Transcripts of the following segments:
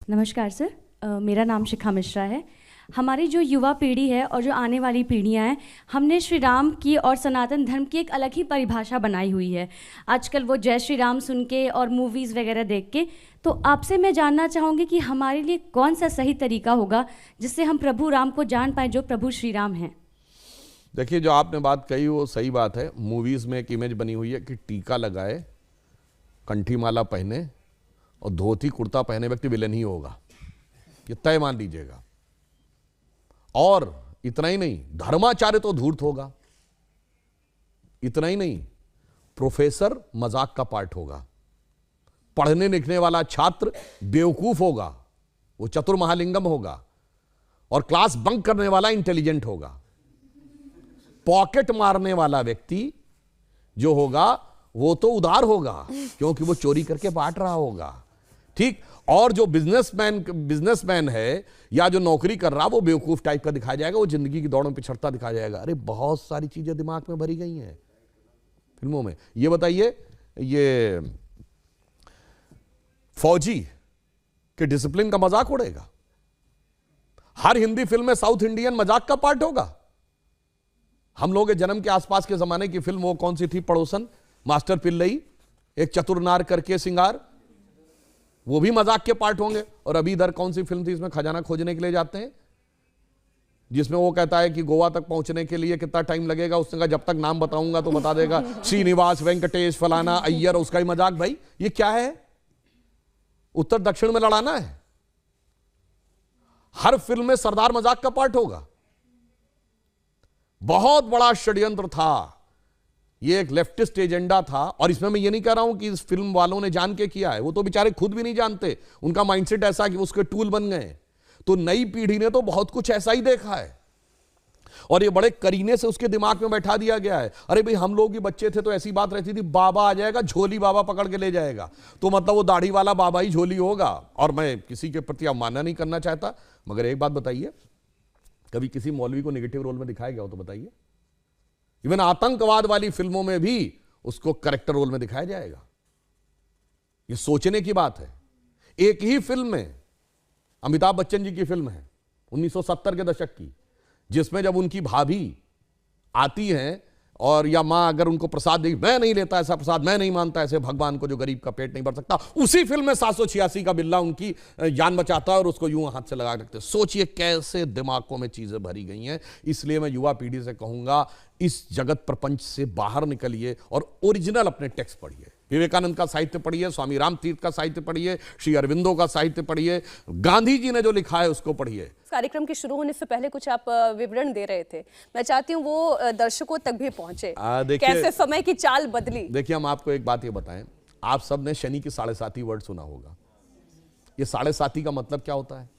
नमस्कार सर, मेरा नाम शिखा मिश्रा है। हमारी जो युवा पीढ़ी है और जो आने वाली पीढ़ियां हैं, हमने श्री राम की और सनातन धर्म की एक अलग ही परिभाषा बनाई हुई है। आजकल वो जय श्री राम सुन के और मूवीज़ वगैरह देख के, तो आपसे मैं जानना चाहूँगी कि हमारे लिए कौन सा सही तरीका होगा जिससे हम प्रभु राम को जान पाएँ जो प्रभु श्री राम हैं। देखिए, जो आपने बात कही वो सही बात है। मूवीज़ में एक इमेज बनी हुई है कि टीका लगाए, कंठी माला पहने और धोती कुर्ता पहने व्यक्ति विलेन ही होगा, ये तय मान लीजिएगा। और इतना ही नहीं, धर्माचार्य तो धूर्त होगा। इतना ही नहीं, प्रोफेसर मजाक का पार्ट होगा। पढ़ने लिखने वाला छात्र बेवकूफ होगा, वो चतुर महालिंगम होगा। और क्लास बंक करने वाला इंटेलिजेंट होगा। पॉकेट मारने वाला व्यक्ति जो होगा वो तो उदार होगा, क्योंकि वो चोरी करके बांट रहा होगा। ठीक। और जो बिजनेसमैन है या जो नौकरी कर रहा, वो बेवकूफ टाइप का दिखाया जाएगा, वो जिंदगी की दौड़ में पिछड़ता दिखाया जाएगा। अरे बहुत सारी चीजें दिमाग में भरी गई हैं फिल्मों में। ये बताइए, ये फौजी के डिसिप्लिन का मजाक उड़ेगा। हर हिंदी फिल्म में साउथ इंडियन मजाक का पार्ट होगा। हम लोग के जन्म के आसपास के जमाने की फिल्म वो कौन सी थी, पड़ोसन, मास्टर पिल्लई, एक चतुर नार करके सिंगार, वो भी मजाक के पार्ट होंगे। और अभी इधर कौन सी फिल्म थी, इसमें खजाना खोजने के लिए जाते हैं, जिसमें वो कहता है कि गोवा तक पहुंचने के लिए कितना टाइम लगेगा। उसने कहा जब तक नाम बताऊंगा तो बता देगा, श्रीनिवास, वेंकटेश, फलाना, अय्यर। उसका ही मजाक। भाई ये क्या है, उत्तर दक्षिण में लड़ाना है। हर फिल्म में सरदार मजाक का पार्ट होगा। बहुत बड़ा षड्यंत्र था, ये एक लेफ्टिस्ट एजेंडा था। और इसमें मैं ये नहीं कह रहा हूं कि इस फिल्म वालों ने जान के किया है, वो तो बेचारे खुद भी नहीं जानते। उनका माइंडसेट ऐसा कि उसके टूल बन गए। तो नई पीढ़ी ने तो बहुत कुछ ऐसा ही देखा है और ये बड़े करीने से उसके दिमाग में बैठा दिया गया है। अरे भाई, हम लोग भी बच्चे थे तो ऐसी बात रहती थी, बाबा आ जाएगा, झोली बाबा पकड़ के ले जाएगा, तो मतलब वो दाढ़ी वाला बाबा ही झोली होगा। और मैं किसी के प्रति अवमानना नहीं करना चाहता, मगर एक बात बताइए, कभी किसी मौलवी को नेगेटिव रोल में दिखाया गया हो तो बताइए। इवन आतंकवाद वाली फिल्मों में भी उसको कैरेक्टर रोल में दिखाया जाएगा। ये सोचने की बात है। एक ही फिल्म में, अमिताभ बच्चन जी की फिल्म है 1970 के दशक की, जिसमें जब उनकी भाभी आती हैं और या मां अगर उनको प्रसाद देगी, मैं नहीं लेता ऐसा प्रसाद, मैं नहीं मानता ऐसे भगवान को जो गरीब का पेट नहीं भर सकता, उसी फिल्म में 786 का बिल्ला उनकी जान बचाता है और उसको यूं हाथ से लगा रखते हैं। सोचिए कैसे दिमागों में चीजें भरी गई हैं। इसलिए मैं युवा पीढ़ी से कहूंगा, इस जगत प्रपंच से बाहर निकलिए और ओरिजिनल अपने टेक्स्ट पढ़िए। विवेकानंद का साहित्य पढ़िए, स्वामी राम तीर्थ का साहित्य पढ़िए, श्री अरविंदो का साहित्य पढ़िए, गांधी जी ने जो लिखा है उसको पढ़िए। कार्यक्रम के शुरू होने से पहले कुछ आप विवरण दे रहे थे, मैं चाहती हूँ वो दर्शकों तक भी पहुंचे। कैसे समय की चाल बदली। देखिए, हम आपको एक बात ये बताएं, आप सब ने शनि की 7.5 वर्ड सुना होगा। ये 7.5 का मतलब क्या होता है?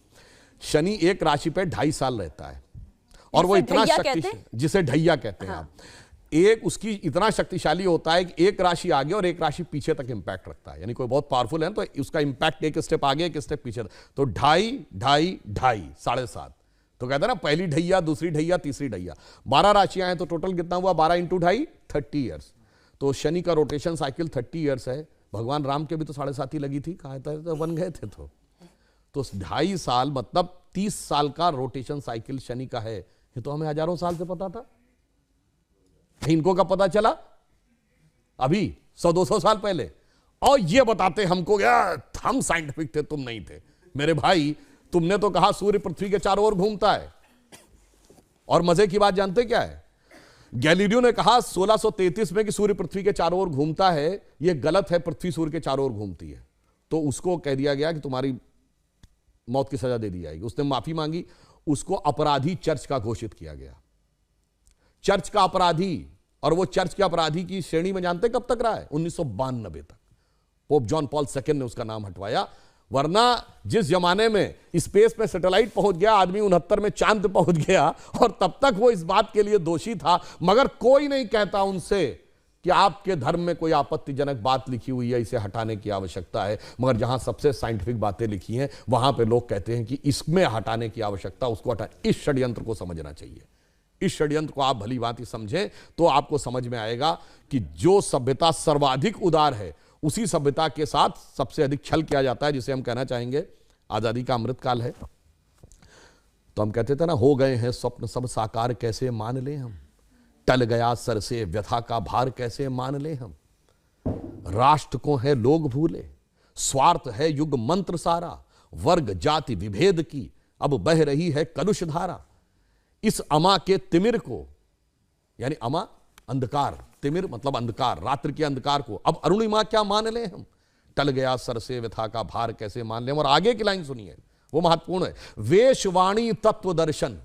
शनि एक राशि पे 2.5 साल रहता है और वो इतना शक्तिशाली, जिसे ढैया कहते हैं आप, एक उसकी इतना शक्तिशाली होता है कि एक राशि आगे और एक राशि पीछे तक इंपैक्ट रखता है। यानी कोई बहुत पावरफुल है तो उसका इंपैक्ट एक स्टेप आगे एक स्टेप पीछे, तो 2.5, 2.5, 2.5, 7.5। तो कहते हैं ना, पहली ढैया, दूसरी ढैया, तीसरी ढैया। 12 राशियां हैं तो टोटल कितना हुआ? 12 × 2.5, 30 ईयर्स। तो शनि का रोटेशन साइकिल 30 ईयर्स है। भगवान राम के भी तो 7.5 लगी थी, कहा था तो बन गए थे। तो 2.5 साल मतलब 30 साल का रोटेशन साइकिल शनि का है। ये तो हमें हजारों साल से पता था। इनको कब पता चला? अभी 100-200 साल पहले। और ये बताते हमको, हम साइंटिफिक थे, तुम नहीं थे। मेरे भाई, तुमने तो कहा सूर्य पृथ्वी के चारों ओर घूमता है। और मजे की बात जानते क्या है? गैलीलियो ने कहा 1633 में कि सूर्य पृथ्वी के चारों ओर घूमता है। यह गलत है, पृथ्वी सूर्य के चारों ओर घूमती है। तो उसको कह दिया गया कि तुम्हारी मौत की सजा दे दी जाएगी। उसने माफी मांगी, उसको अपराधी चर्च का घोषित किया गया। चर्च का अपराधी। और वो चर्च के अपराधी की श्रेणी में जानते कब तक रहा है? 1992 तक। पोप जॉन पॉल II ने उसका नाम हटवाया। वरना जिस जमाने में स्पेस पे सैटेलाइट पहुंच गया, आदमी 69 में चांद पहुंच गया, और तब तक वो इस बात के लिए दोषी था, मगर कोई नहीं कहता उनसे कि आपके धर्म में कोई आपत्तिजनक बात लिखी हुई है, इसे हटाने की आवश्यकता है। मगर जहां सबसे साइंटिफिक बातें लिखी हैं, वहां पे लोग कहते हैं कि इसमें हटाने की आवश्यकता, उसको हटा। इस षड्यंत्र को समझना चाहिए। इस षड्यंत्र को आप भली भांति समझें तो आपको समझ में आएगा कि जो सभ्यता सर्वाधिक उदार है, उसी सभ्यता के साथ सबसे अधिक छल किया जाता है, जिसे हम कहना चाहेंगे आजादी का अमृत काल है। तो हम कहते थे ना, हो गए हैं स्वप्न सब साकार कैसे मान ले हम, टल गया सर से व्यथा का भार कैसे मान ले हम, राष्ट्र को है लोग भूले, स्वार्थ है युग मंत्र सारा, वर्ग जाति विभेद की अब बह रही है कलुष धारा, इस अमा के तिमिर को, यानी अमा अंधकार, तिमिर मतलब अंधकार, रात्रि के अंधकार को अब अरुणिमा क्या मान ले हम, टल गया सर से व्यथा का भार कैसे मान ले हम। और आगे की लाइन सुनिए, वो महत्वपूर्ण है, वेशवाणी तत्व दर्शन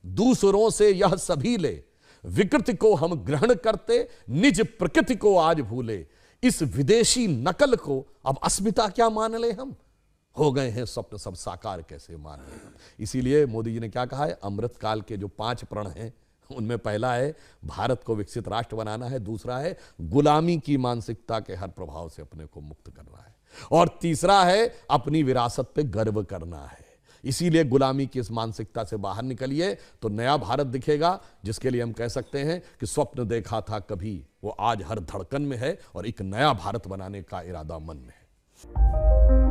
दूसरों से यह सभी ले, विकृति को हम ग्रहण करते निज प्रकृति को आज भूले, इस विदेशी नकल को अब अस्मिता क्या मान ले हम, हो गए हैं स्वप्न सब साकार कैसे मान ले हम। इसीलिए मोदी जी ने क्या कहा है, अमृत काल के जो 5 प्रण हैं उनमें पहला है भारत को विकसित राष्ट्र बनाना है, दूसरा है गुलामी की मानसिकता के हर प्रभाव से अपने को मुक्त करना है, और तीसरा है अपनी विरासत पे गर्व करना है। इसीलिए गुलामी की इस मानसिकता से बाहर निकलिए तो नया भारत दिखेगा, जिसके लिए हम कह सकते हैं कि स्वप्न देखा था कभी वो आज हर धड़कन में है और एक नया भारत बनाने का इरादा मन में है।